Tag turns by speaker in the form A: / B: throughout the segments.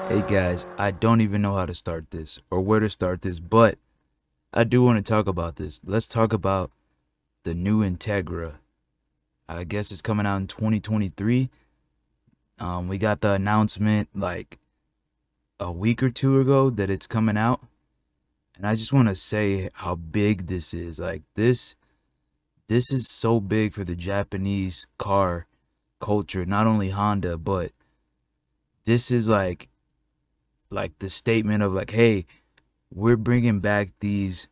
A: Hey guys, I don't even know how to start this or where to start this, but I do want to talk about this. Let's talk about the new Integra. I guess it's coming out in 2023. We got the announcement like a week or two ago that it's coming out, and I just want to say how big this is. Like this is so big for the Japanese car culture, not only Honda, but this is like the statement of like, hey, we're bringing back these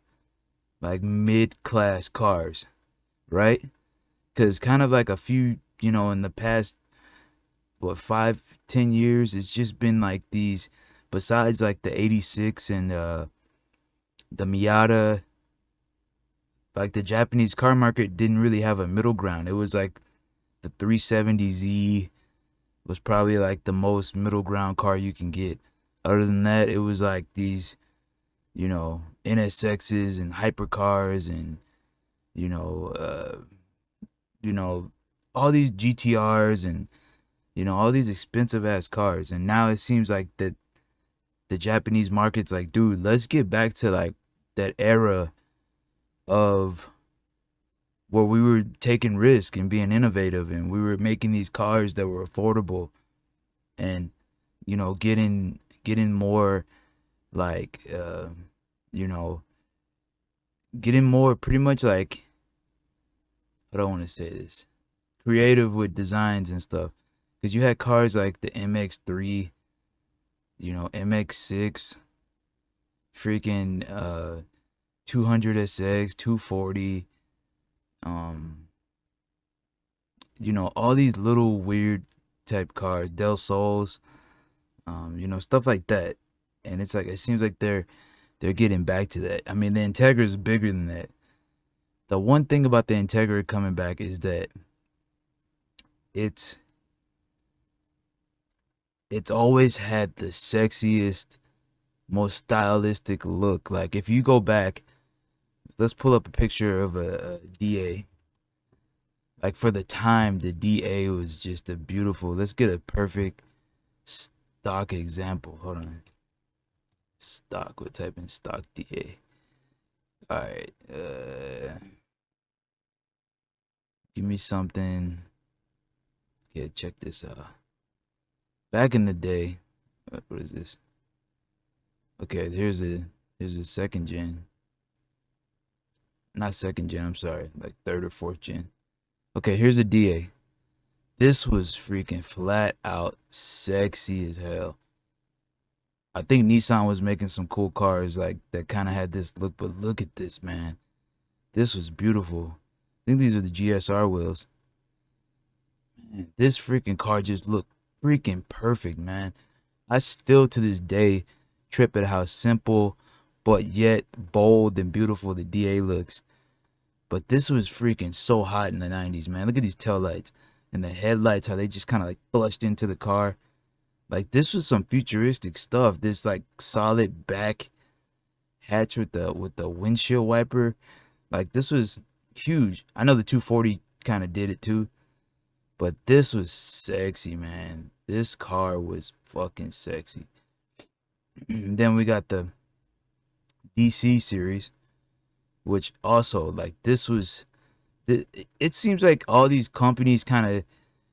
A: like mid-class cars, right? Because kind of like a few, in the past, what, 5, 10 years, it's just been like these, besides like the 86 and the Miata, like the Japanese car market didn't really have a middle ground. It was like the 370Z was probably like the most middle ground car you can get. Other than that, it was like these, NSXs and hypercars and, you know, uh, you know, all these GTRs and all these expensive ass cars. And now it seems like that the Japanese market's like, dude, let's get back to like that era of where we were taking risk and being innovative and we were making these cars that were affordable and getting more like you know getting more pretty much like, I don't want to say this, creative with designs and stuff. Because you had cars like the MX3, MX6, freaking 200SX, 240, um, all these little weird type cars, Del Sols, stuff like that. And it's like it seems like they're getting back to that. I mean, the Integra is bigger than that. The one thing about the Integra coming back is that it's it's always had the sexiest, most stylistic look. Like if you go back, let's pull up a picture of a DA. Like for the time, the DA was just a beautiful. Let's get a perfect stock example. Hold on, stock. We'll type in stock DA. All right, give me something. Yeah, check this out. Back in the day, what is this? Okay, here's a second gen. Not second gen. I'm sorry, like third or fourth gen. Okay, here's a DA. This was freaking flat out sexy as hell. I think Nissan was making some cool cars like that kind of had this look, but look at this, man. This was beautiful. I think these are the GSR wheels. Man, this freaking car just looked freaking perfect, man. I still to this day trip at how simple but yet bold and beautiful the DA looks. But this was freaking so hot in the 90s, man. Look at these tail lights and the headlights, how they just kind of like flushed into the car. Like this was some futuristic stuff. This like solid back hatch with the windshield wiper. Like this was huge. I know the 240 kind of did it too, but this was sexy, man. This car was fucking sexy. Then we got the DC series, which also like this was. It seems like all these companies kind of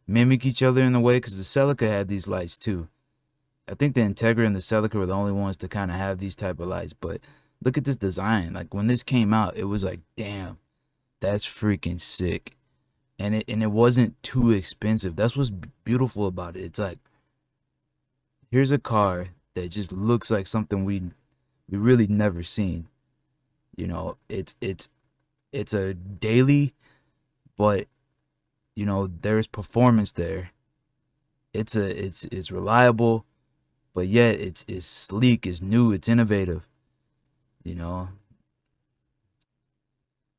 A: mimic each other in a way because the Celica had these lights too. I think the Integra and the Celica were the only ones to kind of have these type of lights. But look at this design. Like when this came out, it was like, damn, that's freaking sick. And it wasn't too expensive. That's what's beautiful about it. It's like here's a car that just looks like something we really never seen. It's a daily, but there's performance there. It's reliable, but yet it's sleek, it's new, it's innovative, you know.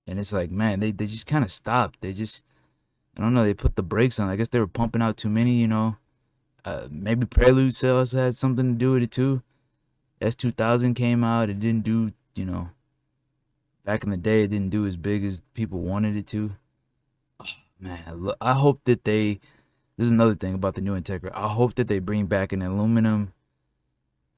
A: And it's like, man, they just kind of stopped. They just, I don't know, they put the brakes on. I guess they were pumping out too many. Maybe Prelude sales had something to do with it too. S2000 came out, it didn't do, back in the day, it didn't do as big as people wanted it to. Man, look, I hope that they. This is another thing about the new Integra. I hope that they bring back an aluminum.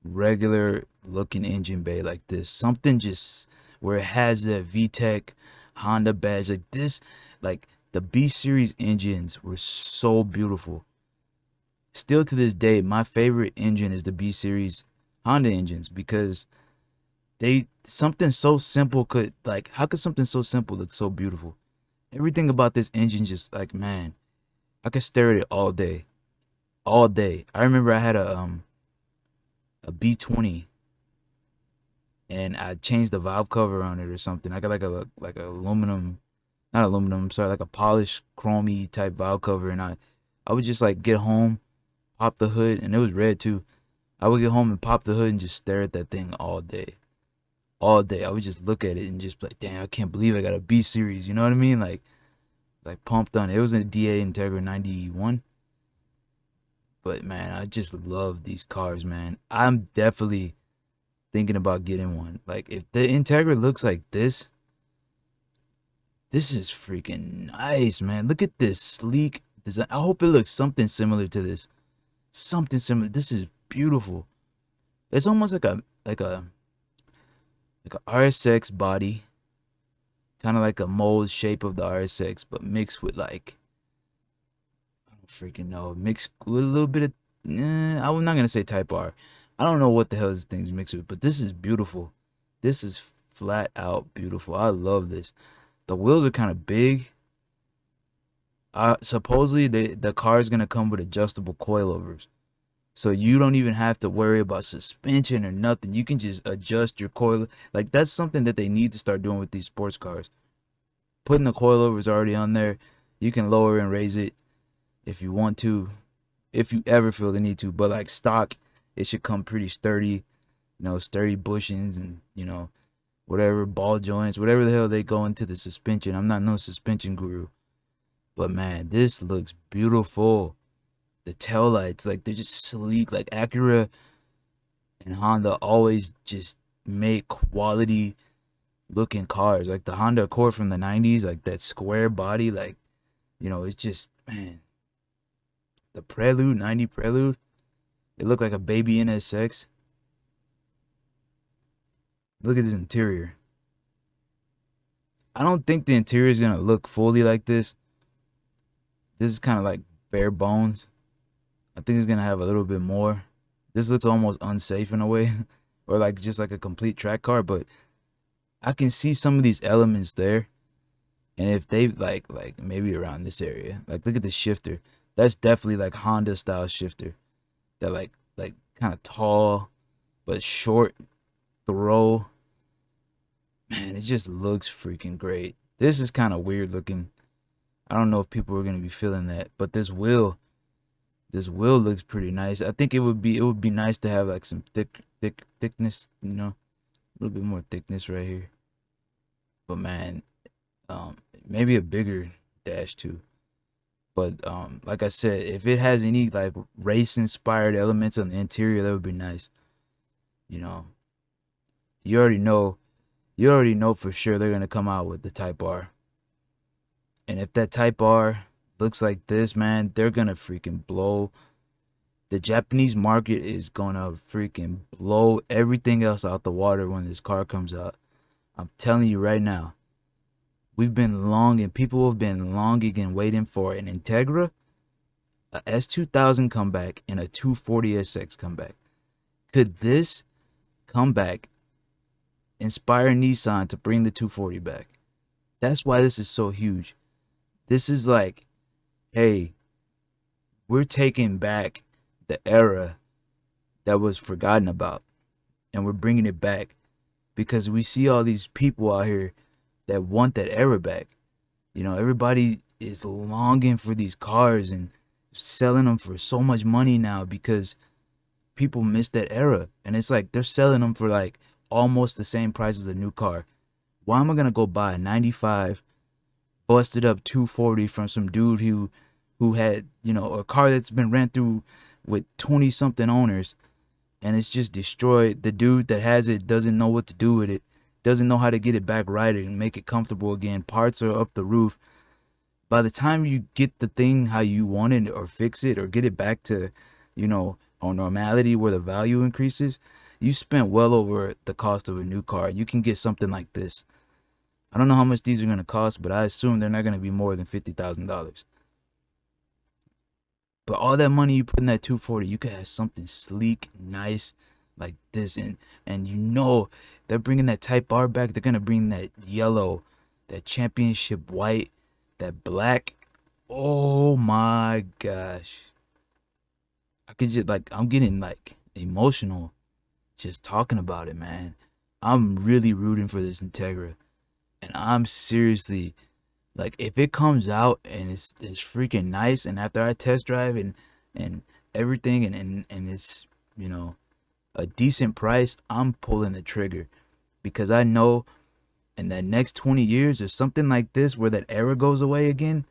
A: regular looking engine bay like this. Something just where it has that VTEC Honda badge like this. Like the B series engines were so beautiful. Still to this day, my favorite engine is the B series Honda engines because they something so simple could like how could something so simple look so beautiful? Everything about this engine just like man, I could stare at it all day. All day. I remember I had a B20 and I changed the valve cover on it or something. I got like a aluminum, not aluminum, sorry, like a polished chromey type valve cover, and I would just like get home, pop the hood, and it was red too. I would get home and pop the hood and just stare at that thing all day, all day. I would just look at it and just be like, damn, I can't believe I got a B series. You know what I mean? Like pumped on it. It was a DA Integra 91. But man, I just love these cars, man. I'm definitely thinking about getting one. Like if the Integra looks like this is freaking nice, man. Look at this sleek design. I hope it looks something similar to this. Something similar. This is beautiful. It's almost like a RSX body, kind of like a mold shape of the RSX, but mixed with like I don't freaking know, mixed with a little bit of. I'm not gonna say Type R. I don't know what the hell this thing's mixed with, but this is beautiful. This is flat out beautiful. I love this. The wheels are kind of big. Supposedly the car is gonna come with adjustable coilovers, so you don't even have to worry about suspension or nothing. You can just adjust your coil. Like that's something that they need to start doing with these sports cars. Putting the coilovers already on there. You can lower and raise it if you want to, if you ever feel the need to. But like stock, it should come pretty sturdy. Sturdy bushings and whatever ball joints, whatever the hell they go into the suspension. I'm not no suspension guru, but man, this looks beautiful. The tail lights, like they're just sleek. Like Acura and Honda always just make quality looking cars. Like the Honda Accord from the 90s, like that square body, like it's just man. The Prelude 90 Prelude, it looked like a baby NSX. Look at this interior. I don't think the interior is gonna look fully like this. This is kind of like bare bones. I think it's gonna have a little bit more. This looks almost unsafe in a way, or like just like a complete track car. But I can see some of these elements there, and if they like maybe around this area, like look at the shifter. That's definitely like Honda style shifter. That like kind of tall, but short throw. Man, it just looks freaking great. This is kind of weird looking. I don't know if people are gonna be feeling that, but this wheel looks pretty nice. I think it would be nice to have like some thickness, a little bit more thickness right here. But man, maybe a bigger dash too. But like I said, if it has any like race inspired elements on the interior, that would be nice. You know, you already know, you already know for sure they're gonna come out with the Type R. And if that Type R looks like this, man, they're gonna freaking blow. The Japanese market is gonna freaking blow everything else out the water when this car comes out. I'm telling you right now. We've been longing, people have been longing and waiting for an Integra, a S2000 comeback, and a 240SX comeback. Could this comeback inspire Nissan to bring the 240 back? That's why this is so huge. This is like, hey, we're taking back the era that was forgotten about, and we're bringing it back because we see all these people out here that want that era back. Everybody is longing for these cars and selling them for so much money now because people miss that era. And it's like they're selling them for like almost the same price as a new car. Why am I gonna go buy a 95 busted up 240 from some dude who had, a car that's been ran through with 20 something owners, and it's just destroyed? The dude that has it doesn't know what to do with it, doesn't know how to get it back right and make it comfortable again. Parts are up the roof. By the time you get the thing how you want it or fix it or get it back to, on normality where the value increases, you spent well over the cost of a new car. You can get something like this. I don't know how much these are gonna cost, but I assume they're not gonna be more than $50,000. But all that money you put in that 240, you could have something sleek, nice like this, and you know they're bringing that Type R back. They're gonna bring that yellow, that championship white, that black. Oh my gosh, I could just like I'm getting like emotional just talking about it, man. I'm really rooting for this Integra, and I'm seriously like if it comes out and it's freaking nice, and after I test drive and everything and it's you know a decent price, I'm pulling the trigger because I know in that next 20 years or something like this where that era goes away again,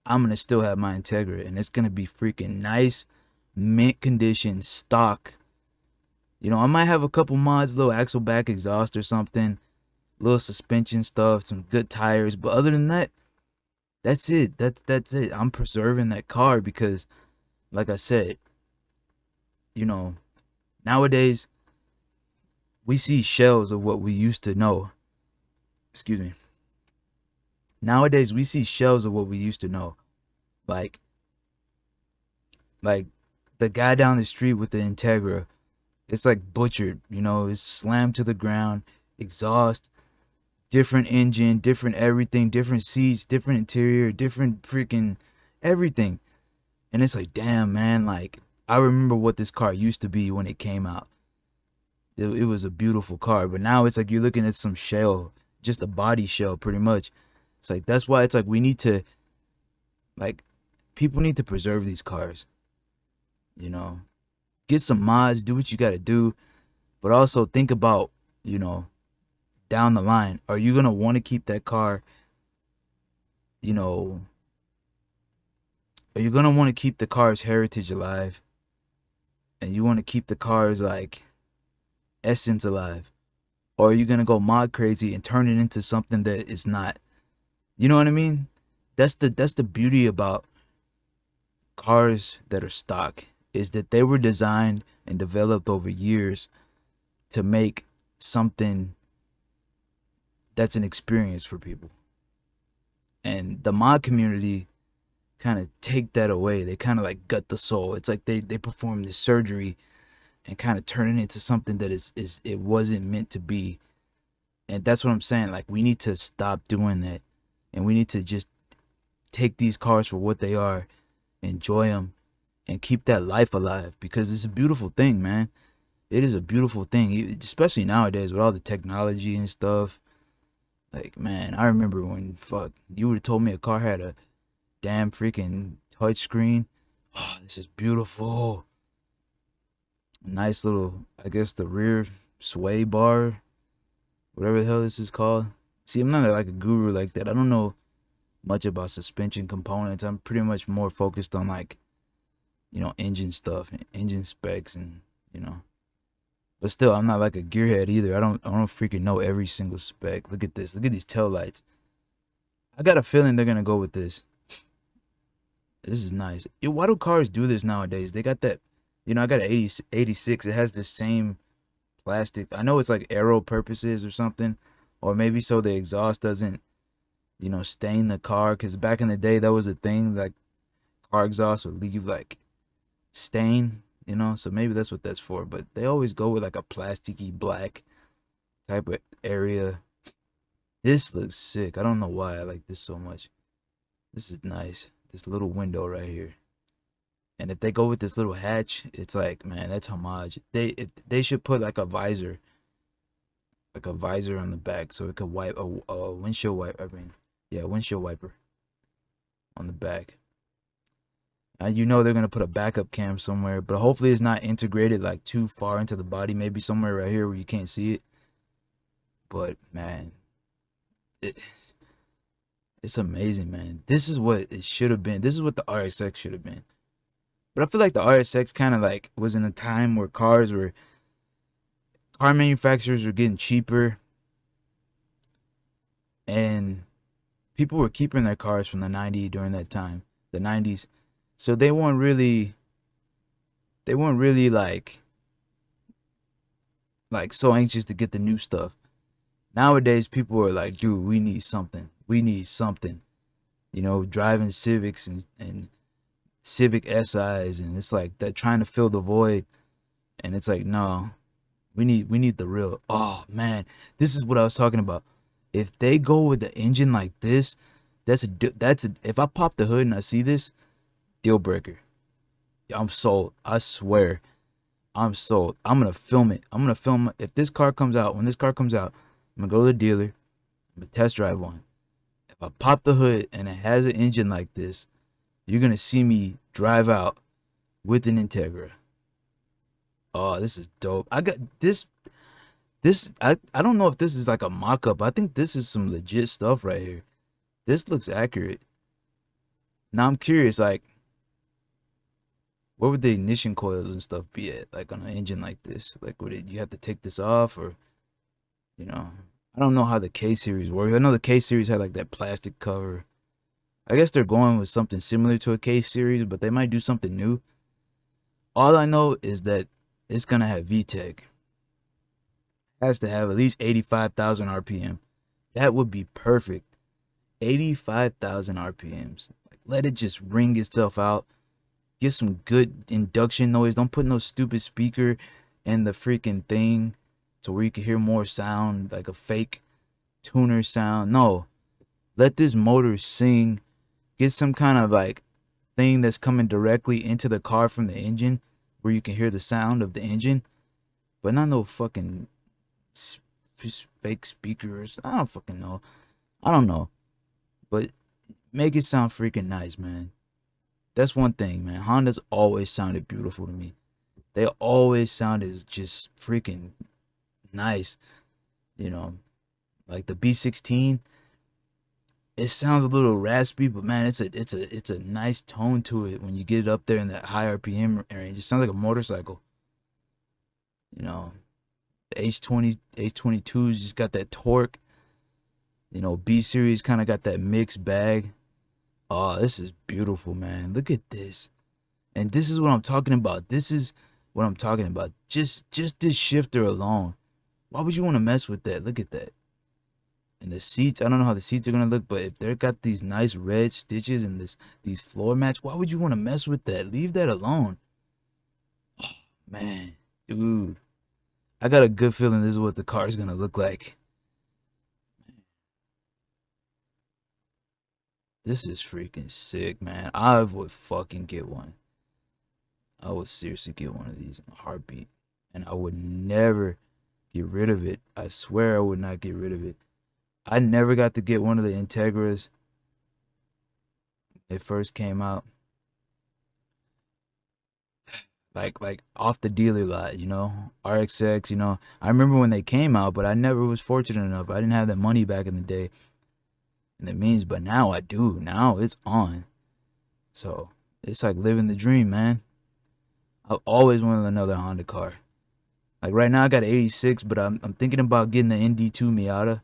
A: I'm gonna still have my Integra and it's gonna be freaking nice, mint condition, stock. I might have a couple mods, little axle back exhaust or something, little suspension stuff, some good tires, but other than that, that's it. That's it. I'm preserving that car because, like I said, you know, nowadays we see shells of what we used to know. Excuse me. Nowadays we see shells of what we used to know. Like like the guy down the street with the Integra, it's like butchered, it's slammed to the ground, exhaust, different engine, different everything, different seats, different interior, different freaking everything. And it's like, damn, man, like I remember what this car used to be when it came out. It was a beautiful car, but now it's like you're looking at some shell, just a body shell pretty much. It's like that's why it's like we need to like people need to preserve these cars, you know. Get some mods, do what you got to do, but also think about, down the line, are you going to want to keep that car, you know, are you going to want to keep the car's heritage alive? And you want to keep the car's like essence alive? Or are you going to go mod crazy and turn it into something that it's not? You know what I mean? That's the beauty about cars that are stock, is that they were designed and developed over years to make something that's an experience for people. And the mod community kind of take that away. They kind of like gut the soul. It's like they perform this surgery and kind of turn it into something that is it wasn't meant to be. And that's what I'm saying. Like we need to stop doing that, and we need to just take these cars for what they are, enjoy them, and keep that life alive because it's a beautiful thing, man. It is a beautiful thing, especially nowadays with all the technology and stuff. Like, man, I remember when fuck you would have told me a car had a damn freaking touch screen. Oh, this is beautiful. Nice little, I guess the rear sway bar, whatever the hell this is called. See, I'm not like a guru like that. I don't know much about suspension components. I'm pretty much more focused on like, engine stuff and engine specs and, but still, I'm not like a gearhead either. I don't freaking know every single spec. Look at this. Look at these tail lights. I got a feeling they're gonna go with this. This is nice. Yo, why do cars do this nowadays? They got that, I got an 86. It has the same plastic. I know it's like aero purposes or something, or maybe so the exhaust doesn't, stain the car. Cause back in the day, that was a thing. Like car exhaust would leave like stain. So maybe that's what that's for, but they always go with like a plasticky black type of area. This looks sick. I don't know why I like this so much. This is nice. This little window right here. And if they go with this little hatch, it's like, man, that's homage. They should put like a visor on the back so it could wipe a windshield wiper. I mean, yeah, windshield wiper on the back. They're gonna put a backup cam somewhere, but hopefully it's not integrated like too far into the body. Maybe somewhere right here where you can't see it. But man, it's amazing, man. This is what it should have been. This is what the RSX should have been. But I feel like the RSX kind of like was in a time where car manufacturers were getting cheaper, and people were keeping their cars from the 90s during that time, the 90s. So they they weren't really like so anxious to get the new stuff. Nowadays, people are like, dude, we need something. We need something. You know, driving Civics and Civic SIs, and it's like they're trying to fill the void. And it's like, no, we need the real. Oh man, this is what I was talking about. If they go with the engine like this, that's a. If I pop the hood and I see this, deal breaker. I'm sold. I swear, I'm sold. I'm gonna film it. I'm gonna film if this car comes out. When this car comes out, I'm gonna go to the dealer. I'm gonna test drive one. If I pop the hood and it has an engine like this, you're gonna see me drive out with an Integra. Oh, this is dope. I got this. I don't know if this is like a mock-up. I think this is some legit stuff right here. This looks accurate. Now I'm curious, like, where would the ignition coils and stuff be at? Like on an engine like this? Like, would it you have to take this off, or you know? I don't know how the K series works. I know the K series had like that plastic cover. I guess they're going with something similar to a K series, but they might do something new. All I know is that it's gonna have VTEC. Has to have at least 85,000 RPM. That would be perfect. 85,000 RPMs. Like, let it just ring itself out. Get some good induction noise. Don't put no stupid speaker in the freaking thing to where you can hear more sound, like a fake tuner sound. No. Let this motor sing. Get some kind of like thing that's coming directly into the car from the engine where you can hear the sound of the engine. But not no fucking fake speakers. I don't fucking know. I don't know. But make it sound freaking nice, man. That's one thing, man. Honda's always sounded beautiful to me. They always sounded just freaking nice. You know, like the B16. It sounds a little raspy, but man, it's a nice tone to it when you get it up there in that high RPM range. It sounds like a motorcycle. You know, the H22's just got that torque. You know, B series kind of got that mixed bag. Oh, this is beautiful, man. Look at this. And this is what I'm talking about. This is what I'm talking about. Just this shifter alone. Why would you want to mess with that? Look at that. And the seats, I don't know how the seats are gonna look, but if they've got these nice red stitches and these floor mats, why would you want to mess with that? Leave that alone. Oh, man, dude, I got a good feeling this is what the car is gonna look like. This is freaking sick, man. I would fucking get one. I would seriously get one of these in a heartbeat, and I would never get rid of it. I swear I would not get rid of it. I never got to get one of the Integras. They first came out, like off the dealer lot, you know, RXX. You know, I remember when they came out, but I never was fortunate enough. I didn't have that money back in the day, and it means, but now I do. Now it's on. So it's like living the dream, man. I've always wanted another Honda car. Like right now, I got an 86, but I'm thinking about getting the ND2 Miata.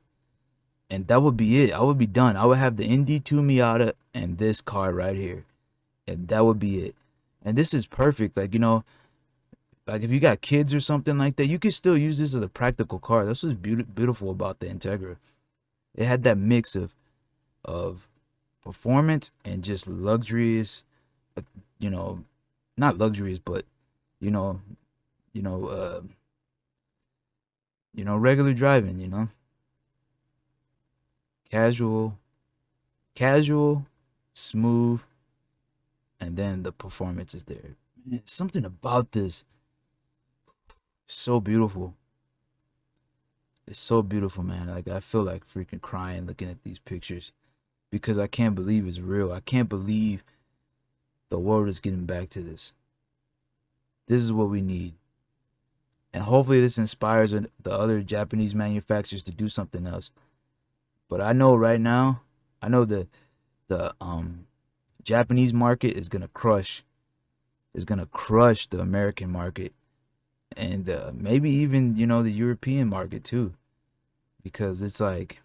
A: And that would be it. I would be done. I would have the ND2 Miata and this car right here. And that would be it. And this is perfect. Like, you know, like if you got kids or something like that, you can still use this as a practical car. That's what's beautiful about the Integra. It had that mix of performance and just luxurious, you know, not luxurious, but you know, you know, uh, regular driving, casual, casual, smooth, and then the performance is there. Man, something about this so beautiful. It's so beautiful, man. Like I feel like freaking crying looking at these pictures because I can't believe it's real. I can't believe the world is getting back to this. This is what we need. And hopefully this inspires the other Japanese manufacturers to do something else. But I know right now, I know the Japanese market is gonna crush the American market, and maybe even the European market too, because it's like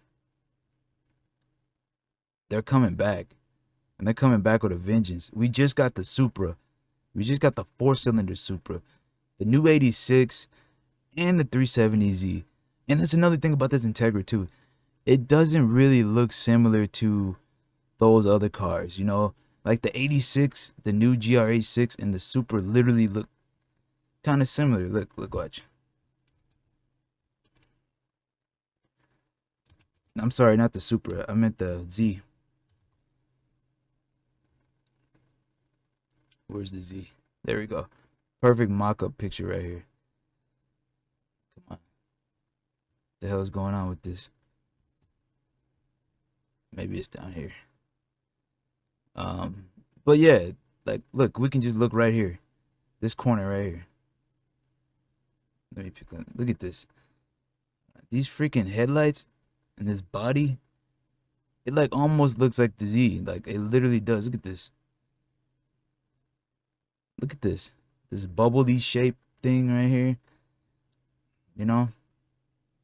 A: they're coming back, and they're coming back with a vengeance. We just got the Supra, We just got the 4-cylinder Supra, the new 86, and the 370Z. And that's another thing about this Integra too. It doesn't really look similar to those other cars, you know? Like the 86, the new GR86, and the Supra literally look kind of similar. Look, watch. I'm sorry, not the Supra. I meant the Z. Where's the Z? There we go. Perfect mock-up picture right here. Come on. The hell is going on with this? Maybe it's down here. But yeah, like look, we can just look right here. This corner right here. Let me pick up. Look at this. These freaking headlights and this body. It like almost looks like the Z. Like it literally does. Look at this. Look at this. This bubbly shape thing right here. You know?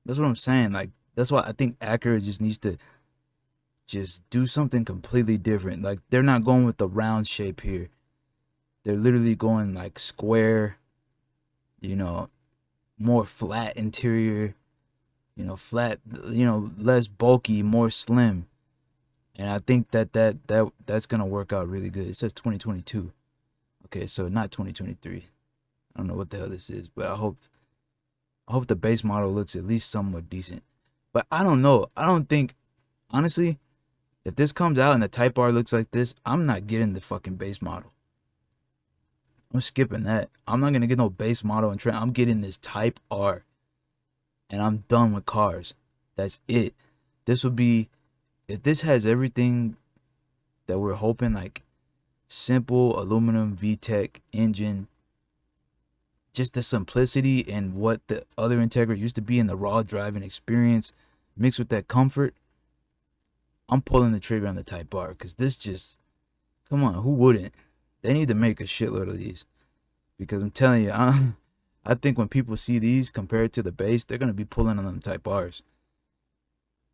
A: That's what I'm saying. Like that's why I think Acura just needs to just do something completely different. Like they're not going with the round shape here. They're literally going like square, you know, more flat interior, you know, flat, you know, less bulky, more slim. And I think that's gonna work out really good. It says 2022. Okay, so not 2023. I don't know what the hell this is, but I hope the base model looks at least somewhat decent. But I don't know. I don't think, honestly, if this comes out and the Type R looks like this, I'm not getting the fucking base model. I'm skipping that. I'm not gonna get no base model and trend. I'm getting this Type R, and I'm done with cars. That's it. This would be, if this has everything that we're hoping, like simple aluminum VTEC engine, just the simplicity and what the other Integra used to be in the raw driving experience, mixed with that comfort, I'm pulling the trigger on the Type R, because this just, come on, who wouldn't? They need to make a shitload of these, because I'm telling you, I think when people see these compared to the base, they're gonna be pulling on them Type R's.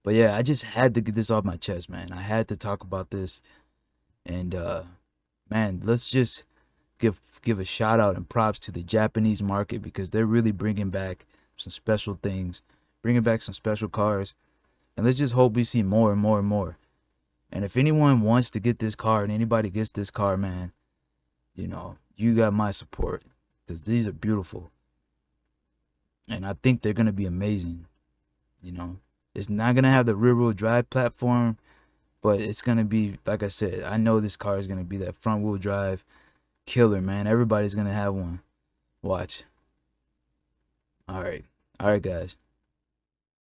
A: But yeah, I just had to get this off my chest, man. I had to talk about this, and man, let's just give a shout out and props to the Japanese market, because they're really bringing back some special things, bringing back some special cars, and let's just hope we see more and more and more. And if anyone wants to get this car and anybody gets this car, man, you know, you got my support, because these are beautiful. And I think they're going to be amazing. You know, it's not going to have the rear wheel drive platform, but it's going to be, like I said, I know this car is going to be that front wheel drive killer, man. Everybody's going to have one. Watch. All right. All right, guys.